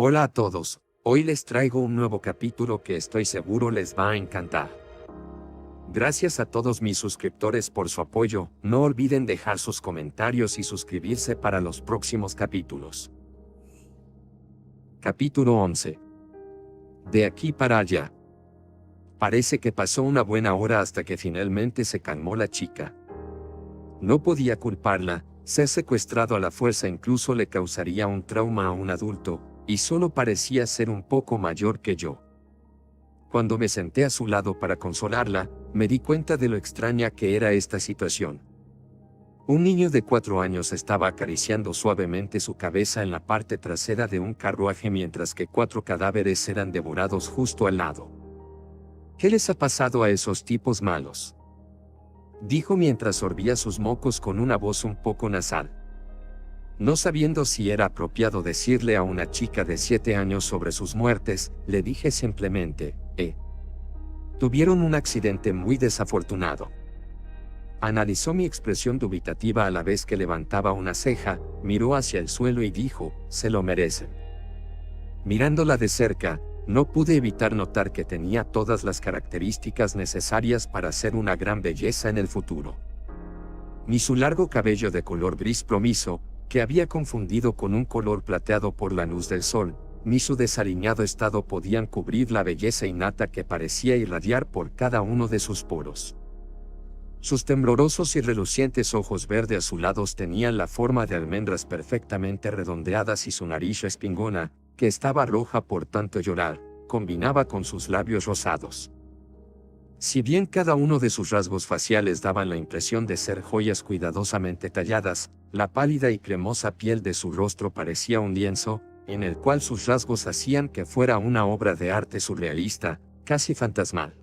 Hola a todos, hoy les traigo un nuevo capítulo que estoy seguro les va a encantar. Gracias a todos mis suscriptores por su apoyo, no olviden dejar sus comentarios y suscribirse para los próximos capítulos. Capítulo 11. De aquí para allá. Parece que pasó una buena hora hasta que finalmente se calmó la chica. No podía culparla, ser secuestrado a la fuerza incluso le causaría un trauma a un adulto, y solo parecía ser un poco mayor que yo. Cuando me senté a su lado para consolarla, me di cuenta de lo extraña que era esta situación. Un niño de 4 años estaba acariciando suavemente su cabeza en la parte trasera de un carruaje mientras que 4 cadáveres eran devorados justo al lado. ¿Qué les ha pasado a esos tipos malos?, dijo mientras sorbía sus mocos con una voz un poco nasal. No sabiendo si era apropiado decirle a una chica de 7 años sobre sus muertes, le dije simplemente, tuvieron un accidente muy desafortunado. Analizó mi expresión dubitativa a la vez que levantaba una ceja, miró hacia el suelo y dijo, se lo merecen. Mirándola de cerca, no pude evitar notar que tenía todas las características necesarias para ser una gran belleza en el futuro. Ni su largo cabello de color gris plomizo, que había confundido con un color plateado por la luz del sol, ni su desaliñado estado podían cubrir la belleza innata que parecía irradiar por cada uno de sus poros. Sus temblorosos y relucientes ojos verde azulados tenían la forma de almendras perfectamente redondeadas y su nariz respingona, que estaba roja por tanto llorar, combinaba con sus labios rosados. Si bien cada uno de sus rasgos faciales daban la impresión de ser joyas cuidadosamente talladas, la pálida y cremosa piel de su rostro parecía un lienzo, en el cual sus rasgos hacían que fuera una obra de arte surrealista, casi fantasmal.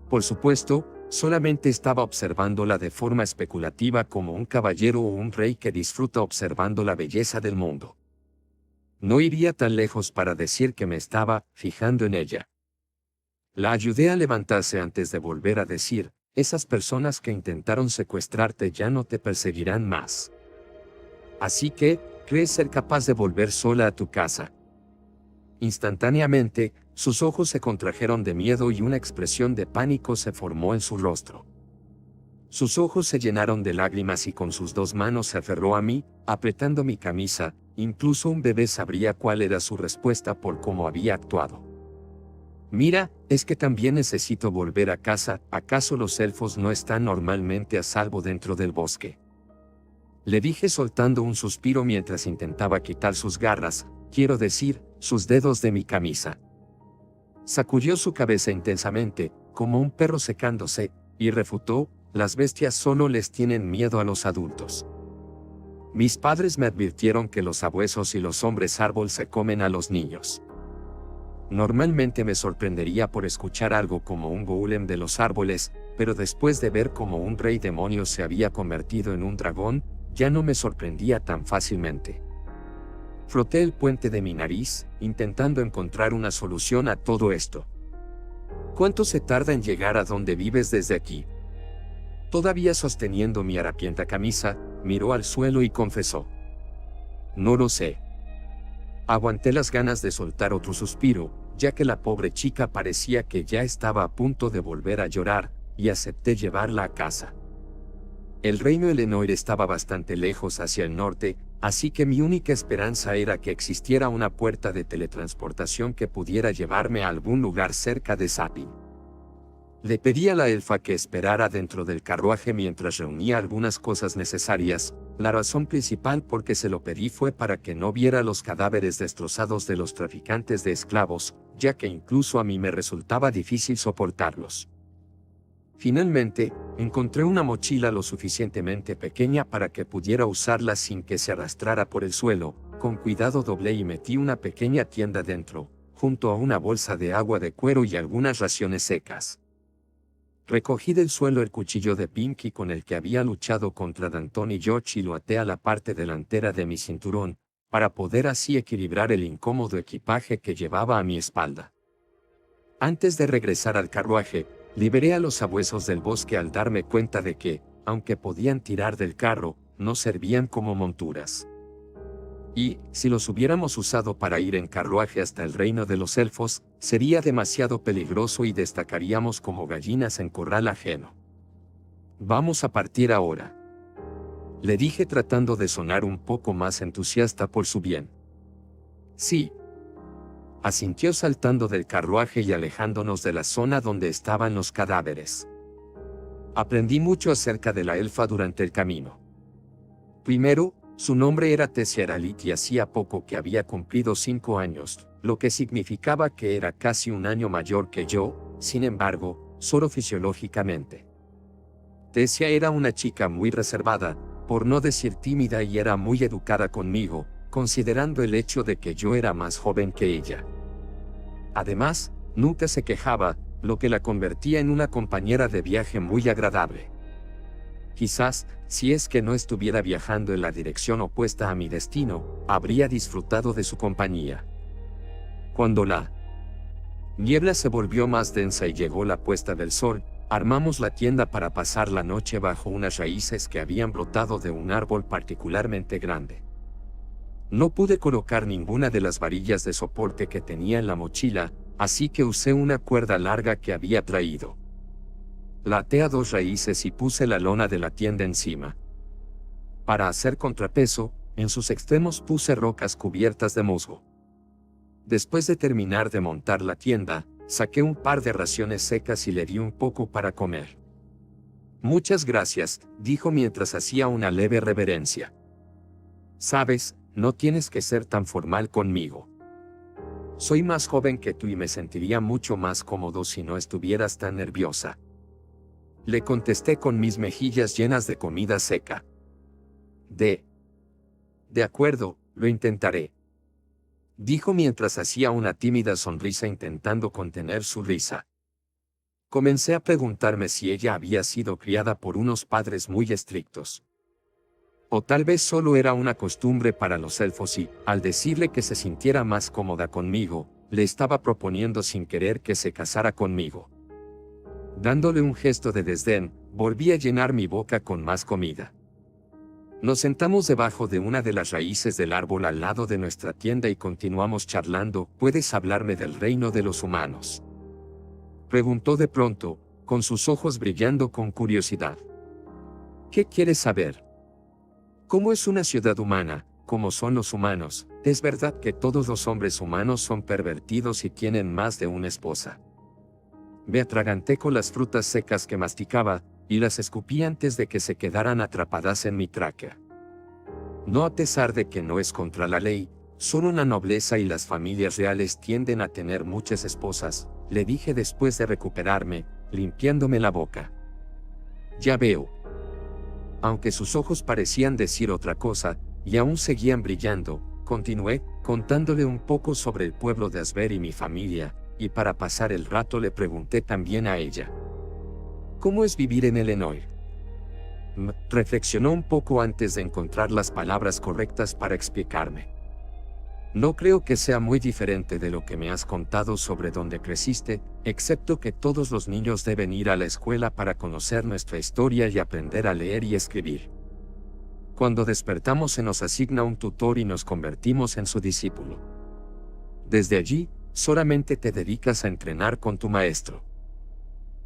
Por supuesto, solamente estaba observándola de forma especulativa como un caballero o un rey que disfruta observando la belleza del mundo. No iría tan lejos para decir que me estaba fijando en ella. La ayudé a levantarse antes de volver a decir, esas personas que intentaron secuestrarte ya no te perseguirán más. Así que, ¿crees ser capaz de volver sola a tu casa? Instantáneamente, sus ojos se contrajeron de miedo y una expresión de pánico se formó en su rostro. Sus ojos se llenaron de lágrimas y con sus 2 manos se aferró a mí, apretando mi camisa, incluso un bebé sabría cuál era su respuesta por cómo había actuado. Mira, es que también necesito volver a casa, ¿acaso los elfos no están normalmente a salvo dentro del bosque? Le dije soltando un suspiro mientras intentaba quitar sus garras, quiero decir, sus dedos de mi camisa. Sacudió su cabeza intensamente, como un perro secándose, y refutó, las bestias solo les tienen miedo a los adultos. Mis padres me advirtieron que los sabuesos y los hombres árbol se comen a los niños. Normalmente me sorprendería por escuchar algo como un golem de los árboles, pero después de ver cómo un rey demonio se había convertido en un dragón, ya no me sorprendía tan fácilmente. Froté el puente de mi nariz, intentando encontrar una solución a todo esto. ¿Cuánto se tarda en llegar a donde vives desde aquí? Todavía sosteniendo mi harapienta camisa, miró al suelo y confesó. No lo sé. Aguanté las ganas de soltar otro suspiro, ya que la pobre chica parecía que ya estaba a punto de volver a llorar, y acepté llevarla a casa. El reino Elenoir estaba bastante lejos hacia el norte, así que mi única esperanza era que existiera una puerta de teletransportación que pudiera llevarme a algún lugar cerca de Sapin. Le pedí a la elfa que esperara dentro del carruaje mientras reunía algunas cosas necesarias. La razón principal por que se lo pedí fue para que no viera los cadáveres destrozados de los traficantes de esclavos, ya que incluso a mí me resultaba difícil soportarlos. Finalmente, encontré una mochila lo suficientemente pequeña para que pudiera usarla sin que se arrastrara por el suelo. Con cuidado doblé y metí una pequeña tienda dentro, junto a una bolsa de agua de cuero y algunas raciones secas. Recogí del suelo el cuchillo de Pinky con el que había luchado contra Danton y George y lo até a la parte delantera de mi cinturón, para poder así equilibrar el incómodo equipaje que llevaba a mi espalda. Antes de regresar al carruaje, liberé a los sabuesos del bosque al darme cuenta de que, aunque podían tirar del carro, no servían como monturas. Y, si los hubiéramos usado para ir en carruaje hasta el reino de los elfos, sería demasiado peligroso y destacaríamos como gallinas en corral ajeno. Vamos a partir ahora. Le dije tratando de sonar un poco más entusiasta por su bien. Sí. Asintió saltando del carruaje y alejándonos de la zona donde estaban los cadáveres. Aprendí mucho acerca de la elfa durante el camino. Primero, su nombre era Tesiaralit y hacía poco que había cumplido 5 años, lo que significaba que era casi un año mayor que yo, sin embargo, solo fisiológicamente. Tesia era una chica muy reservada, por no decir tímida, y era muy educada conmigo, considerando el hecho de que yo era más joven que ella. Además, nunca se quejaba, lo que la convertía en una compañera de viaje muy agradable. Quizás, si es que no estuviera viajando en la dirección opuesta a mi destino, habría disfrutado de su compañía. Cuando la niebla se volvió más densa y llegó la puesta del sol, armamos la tienda para pasar la noche bajo unas raíces que habían brotado de un árbol particularmente grande. No pude colocar ninguna de las varillas de soporte que tenía en la mochila, así que usé una cuerda larga que había traído. La até a 2 raíces y puse la lona de la tienda encima. Para hacer contrapeso, en sus extremos puse rocas cubiertas de musgo. Después de terminar de montar la tienda, saqué un par de raciones secas y le di un poco para comer. Muchas gracias, dijo mientras hacía una leve reverencia. Sabes, no tienes que ser tan formal conmigo. Soy más joven que tú y me sentiría mucho más cómodo si no estuvieras tan nerviosa. Le contesté con mis mejillas llenas de comida seca. De acuerdo, lo intentaré. Dijo mientras hacía una tímida sonrisa intentando contener su risa. Comencé a preguntarme si ella había sido criada por unos padres muy estrictos. O tal vez solo era una costumbre para los elfos y, al decirle que se sintiera más cómoda conmigo, le estaba proponiendo sin querer que se casara conmigo. Dándole un gesto de desdén, volví a llenar mi boca con más comida. Nos sentamos debajo de una de las raíces del árbol al lado de nuestra tienda y continuamos charlando. ¿Puedes hablarme del reino de los humanos?, preguntó de pronto, con sus ojos brillando con curiosidad. ¿Qué quieres saber? ¿Cómo es una ciudad humana? ¿Cómo son los humanos? ¿Es verdad que todos los hombres humanos son pervertidos y tienen más de una esposa? Me atraganté con las frutas secas que masticaba, y las escupí antes de que se quedaran atrapadas en mi tráquea. No, a pesar de que no es contra la ley, solo la nobleza y las familias reales tienden a tener muchas esposas, le dije después de recuperarme, limpiándome la boca. Ya veo. Aunque sus ojos parecían decir otra cosa, y aún seguían brillando, continué, contándole un poco sobre el pueblo de Asber y mi familia, y para pasar el rato le pregunté también a ella. ¿Cómo es vivir en Elenoir? Reflexionó un poco antes de encontrar las palabras correctas para explicarme. No creo que sea muy diferente de lo que me has contado sobre donde creciste, excepto que todos los niños deben ir a la escuela para conocer nuestra historia y aprender a leer y escribir. Cuando despertamos se nos asigna un tutor y nos convertimos en su discípulo. Desde allí, solamente te dedicas a entrenar con tu maestro.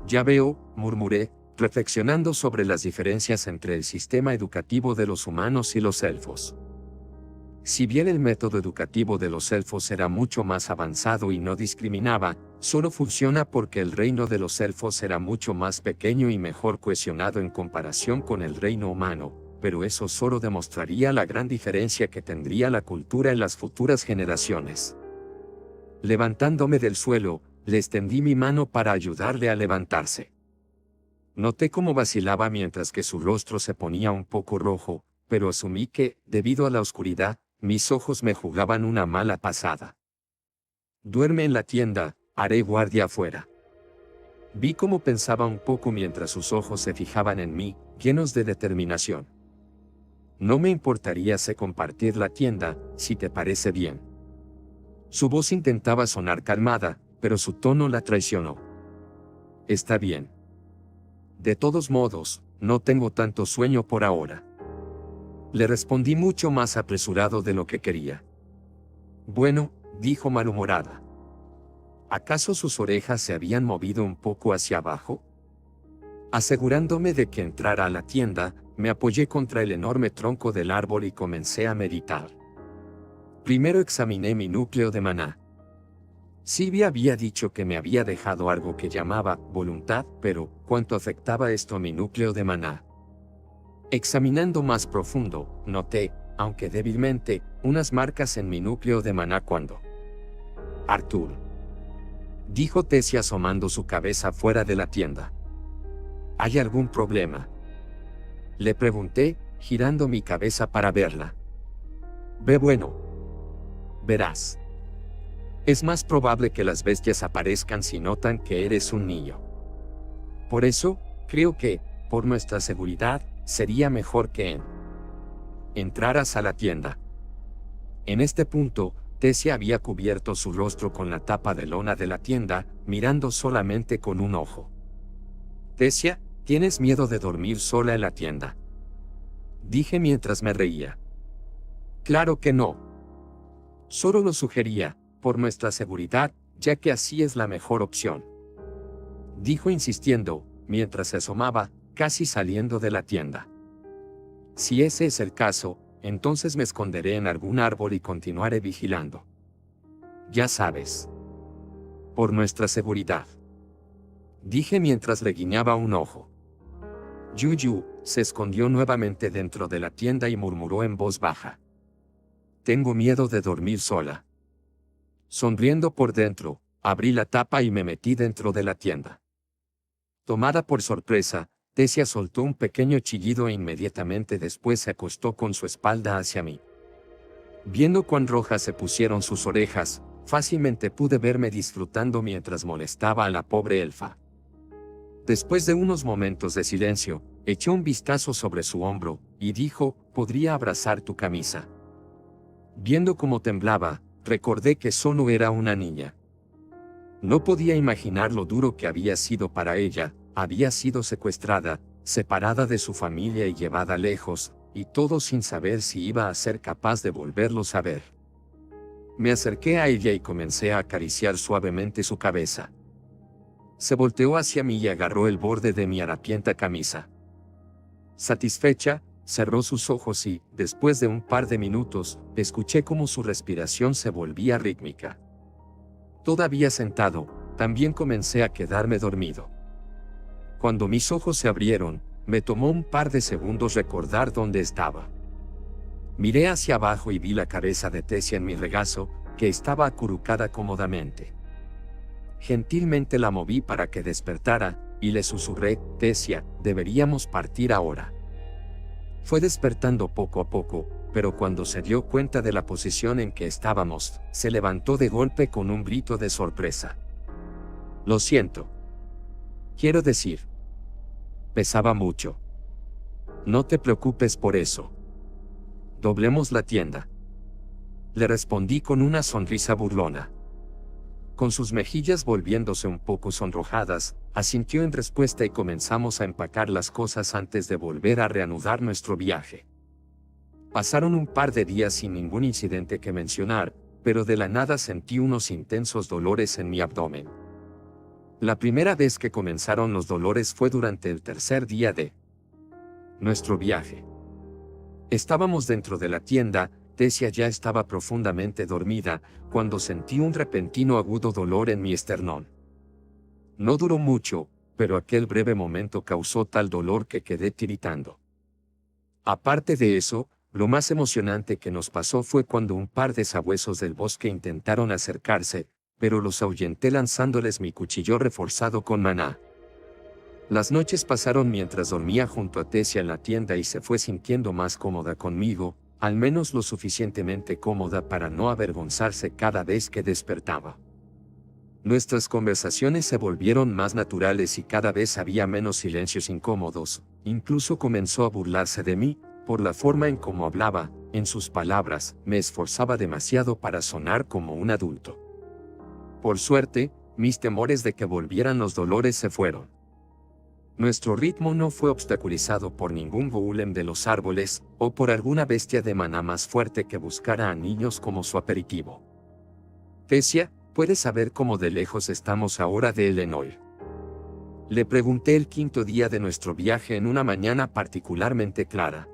Ya veo, murmuré, reflexionando sobre las diferencias entre el sistema educativo de los humanos y los elfos. Si bien el método educativo de los elfos era mucho más avanzado y no discriminaba, solo funciona porque el reino de los elfos era mucho más pequeño y mejor cohesionado en comparación con el reino humano, pero eso solo demostraría la gran diferencia que tendría la cultura en las futuras generaciones. Levantándome del suelo, le extendí mi mano para ayudarle a levantarse. Noté cómo vacilaba mientras que su rostro se ponía un poco rojo, pero asumí que, debido a la oscuridad, mis ojos me jugaban una mala pasada. Duerme en la tienda, haré guardia afuera. Vi cómo pensaba un poco mientras sus ojos se fijaban en mí, llenos de determinación. No me importaría compartir la tienda, si te parece bien. Su voz intentaba sonar calmada, pero su tono la traicionó. Está bien. De todos modos, no tengo tanto sueño por ahora. Le respondí mucho más apresurado de lo que quería. Bueno, dijo malhumorada. ¿Acaso sus orejas se habían movido un poco hacia abajo? Asegurándome de que entrara a la tienda, me apoyé contra el enorme tronco del árbol y comencé a meditar. Primero examiné mi núcleo de maná. Silvia había dicho que me había dejado algo que llamaba voluntad, pero ¿cuánto afectaba esto a mi núcleo de maná? Examinando más profundo, noté, aunque débilmente, unas marcas en mi núcleo de maná cuando Artur, dijo Tessia asomando su cabeza fuera de la tienda. ¿Hay algún problema? Le pregunté, girando mi cabeza para verla. Ve bueno. Verás. Es más probable que las bestias aparezcan si notan que eres un niño. Por eso, creo que, por nuestra seguridad, sería mejor que entraras a la tienda. En este punto, Tessia había cubierto su rostro con la tapa de lona de la tienda, mirando solamente con un ojo. Tessia, ¿tienes miedo de dormir sola en la tienda? Dije mientras me reía. Claro que no. Solo lo sugería, por nuestra seguridad, ya que así es la mejor opción. Dijo insistiendo, mientras se asomaba, casi saliendo de la tienda. Si ese es el caso, entonces me esconderé en algún árbol y continuaré vigilando. Ya sabes. Por nuestra seguridad. Dije mientras le guiñaba un ojo. Yuyu se escondió nuevamente dentro de la tienda y murmuró en voz baja. Tengo miedo de dormir sola. Sonriendo por dentro, abrí la tapa y me metí dentro de la tienda. Tomada por sorpresa, Tessia soltó un pequeño chillido e inmediatamente después se acostó con su espalda hacia mí. Viendo cuán rojas se pusieron sus orejas, fácilmente pude verme disfrutando mientras molestaba a la pobre elfa. Después de unos momentos de silencio, echó un vistazo sobre su hombro, y dijo, ¿podría abrazar tu camisa? Viendo cómo temblaba, recordé que solo era una niña. No podía imaginar lo duro que había sido para ella, había sido secuestrada, separada de su familia y llevada lejos, y todo sin saber si iba a ser capaz de volverlos a ver. Me acerqué a ella y comencé a acariciar suavemente su cabeza. Se volteó hacia mí y agarró el borde de mi harapienta camisa. Satisfecha, cerró sus ojos y, después de un par de minutos, escuché cómo su respiración se volvía rítmica. Todavía sentado, también comencé a quedarme dormido. Cuando mis ojos se abrieron, me tomó un par de segundos recordar dónde estaba. Miré hacia abajo y vi la cabeza de Tessia en mi regazo, que estaba acurrucada cómodamente. Gentilmente la moví para que despertara, y le susurré, Tessia, deberíamos partir ahora. Fue despertando poco a poco, pero cuando se dio cuenta de la posición en que estábamos, se levantó de golpe con un grito de sorpresa. Lo siento. Quiero decir. Pesaba mucho. No te preocupes por eso. Doblemos la tienda. Le respondí con una sonrisa burlona. Con sus mejillas volviéndose un poco sonrojadas, asintió en respuesta y comenzamos a empacar las cosas antes de volver a reanudar nuestro viaje. Pasaron un par de días sin ningún incidente que mencionar, pero de la nada sentí unos intensos dolores en mi abdomen. La primera vez que comenzaron los dolores fue durante el tercer día de nuestro viaje. Estábamos dentro de la tienda, Tessia ya estaba profundamente dormida, cuando sentí un repentino agudo dolor en mi esternón. No duró mucho, pero aquel breve momento causó tal dolor que quedé tiritando. Aparte de eso, lo más emocionante que nos pasó fue cuando un par de sabuesos del bosque intentaron acercarse, pero los ahuyenté lanzándoles mi cuchillo reforzado con maná. Las noches pasaron mientras dormía junto a Tessia en la tienda y se fue sintiendo más cómoda conmigo, al menos lo suficientemente cómoda para no avergonzarse cada vez que despertaba. Nuestras conversaciones se volvieron más naturales y cada vez había menos silencios incómodos, incluso comenzó a burlarse de mí, por la forma en cómo hablaba, en sus palabras, me esforzaba demasiado para sonar como un adulto. Por suerte, mis temores de que volvieran los dolores se fueron. Nuestro ritmo no fue obstaculizado por ningún golem de los árboles, o por alguna bestia de maná más fuerte que buscara a niños como su aperitivo. Tesia, ¿puedes saber cómo de lejos estamos ahora de Elenoir? Le pregunté el quinto día de nuestro viaje en una mañana particularmente clara.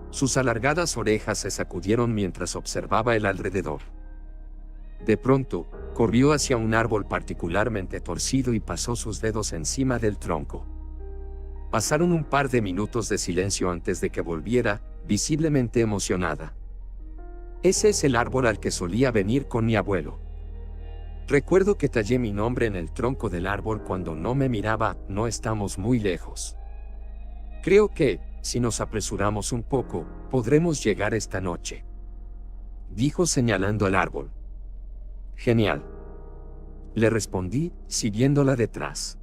Sus alargadas orejas se sacudieron mientras observaba el alrededor. De pronto, corrió hacia un árbol particularmente torcido y pasó sus dedos encima del tronco. Pasaron un par de minutos de silencio antes de que volviera, visiblemente emocionada. Ese es el árbol al que solía venir con mi abuelo. Recuerdo que tallé mi nombre en el tronco del árbol cuando no me miraba, no estamos muy lejos. Creo que, si nos apresuramos un poco, podremos llegar esta noche. Dijo señalando al árbol. Genial. Le respondí, siguiéndola detrás.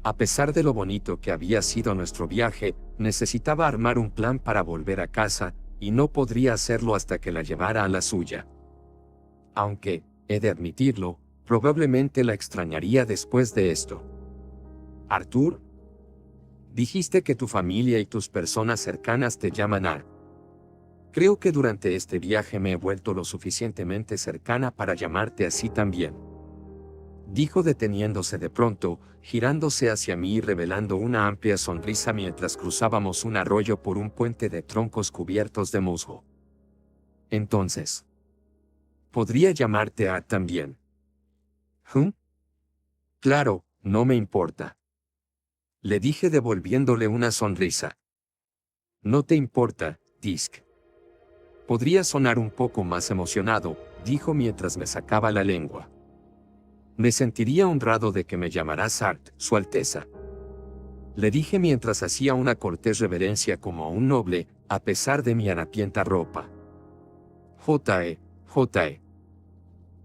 A pesar de lo bonito que había sido nuestro viaje, necesitaba armar un plan para volver a casa, y no podría hacerlo hasta que la llevara a la suya. Aunque, he de admitirlo, probablemente la extrañaría después de esto. Arthur, dijiste que tu familia y tus personas cercanas te llaman Ar. Creo que durante este viaje me he vuelto lo suficientemente cercana para llamarte así también. Dijo deteniéndose de pronto, girándose hacia mí y revelando una amplia sonrisa mientras cruzábamos un arroyo por un puente de troncos cubiertos de musgo. Entonces, ¿podría llamarte Ar también? Claro, no me importa. Le dije devolviéndole una sonrisa. No te importa, Disk. Podría sonar un poco más emocionado, dijo mientras me sacaba la lengua. Me sentiría honrado de que me llamaras Art, Su Alteza. Le dije mientras hacía una cortés reverencia como a un noble, a pesar de mi harapienta ropa. J.E.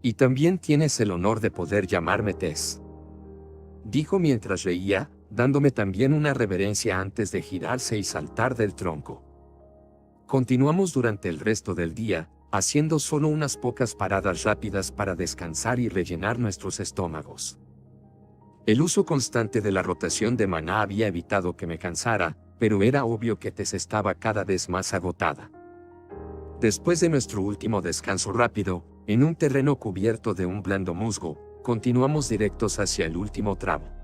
Y también tienes el honor de poder llamarme Tess. Dijo mientras reía, dándome también una reverencia antes de girarse y saltar del tronco. Continuamos durante el resto del día, haciendo solo unas pocas paradas rápidas para descansar y rellenar nuestros estómagos. El uso constante de la rotación de maná había evitado que me cansara, pero era obvio que Tess estaba cada vez más agotada. Después de nuestro último descanso rápido, en un terreno cubierto de un blando musgo, continuamos directos hacia el último tramo.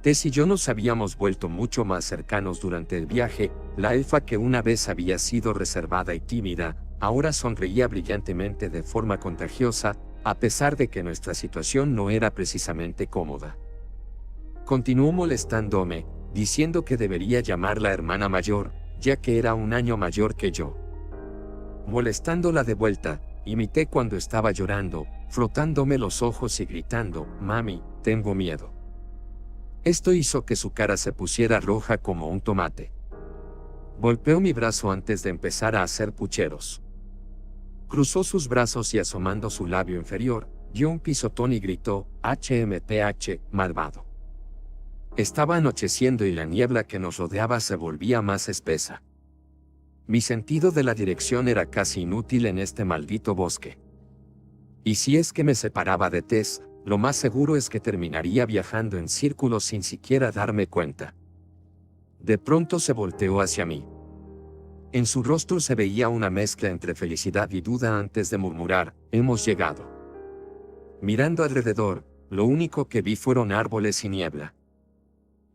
Tess y yo nos habíamos vuelto mucho más cercanos durante el viaje. La elfa que una vez había sido reservada y tímida, ahora sonreía brillantemente de forma contagiosa, a pesar de que nuestra situación no era precisamente cómoda. Continuó molestándome, diciendo que debería llamarla hermana mayor, ya que era un año mayor que yo. Molestándola de vuelta, imité cuando estaba llorando, frotándome los ojos y gritando, «Mami, tengo miedo». Esto hizo que su cara se pusiera roja como un tomate. Golpeó mi brazo antes de empezar a hacer pucheros. Cruzó sus brazos y asomando su labio inferior, dio un pisotón y gritó, «HMPH, malvado». Estaba anocheciendo y la niebla que nos rodeaba se volvía más espesa. Mi sentido de la dirección era casi inútil en este maldito bosque. Y si es que me separaba de Tess, lo más seguro es que terminaría viajando en círculos sin siquiera darme cuenta. De pronto se volteó hacia mí. En su rostro se veía una mezcla entre felicidad y duda antes de murmurar, «Hemos llegado». Mirando alrededor, lo único que vi fueron árboles y niebla.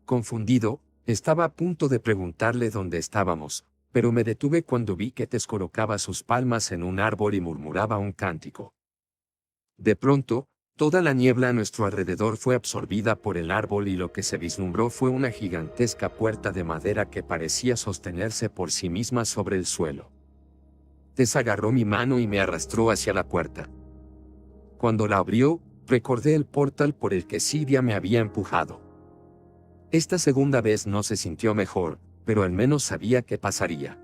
Confundido, estaba a punto de preguntarle dónde estábamos, pero me detuve cuando vi que Tess colocaba sus palmas en un árbol y murmuraba un cántico. De pronto, toda la niebla a nuestro alrededor fue absorbida por el árbol y lo que se vislumbró fue una gigantesca puerta de madera que parecía sostenerse por sí misma sobre el suelo. Tess agarró mi mano y me arrastró hacia la puerta. Cuando la abrió, recordé el portal por el que Silvia me había empujado. Esta segunda vez no se sintió mejor, pero al menos sabía qué pasaría.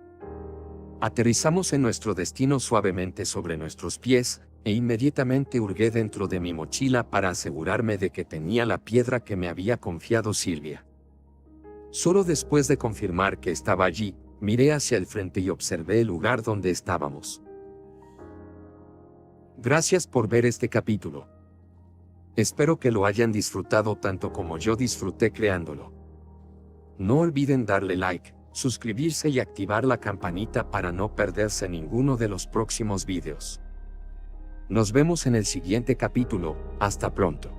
Aterrizamos en nuestro destino suavemente sobre nuestros pies, e inmediatamente hurgué dentro de mi mochila para asegurarme de que tenía la piedra que me había confiado Silvia. Solo después de confirmar que estaba allí, miré hacia el frente y observé el lugar donde estábamos. Gracias por ver este capítulo. Espero que lo hayan disfrutado tanto como yo disfruté creándolo. No olviden darle like, suscribirse y activar la campanita para no perderse ninguno de los próximos videos. Nos vemos en el siguiente capítulo, hasta pronto.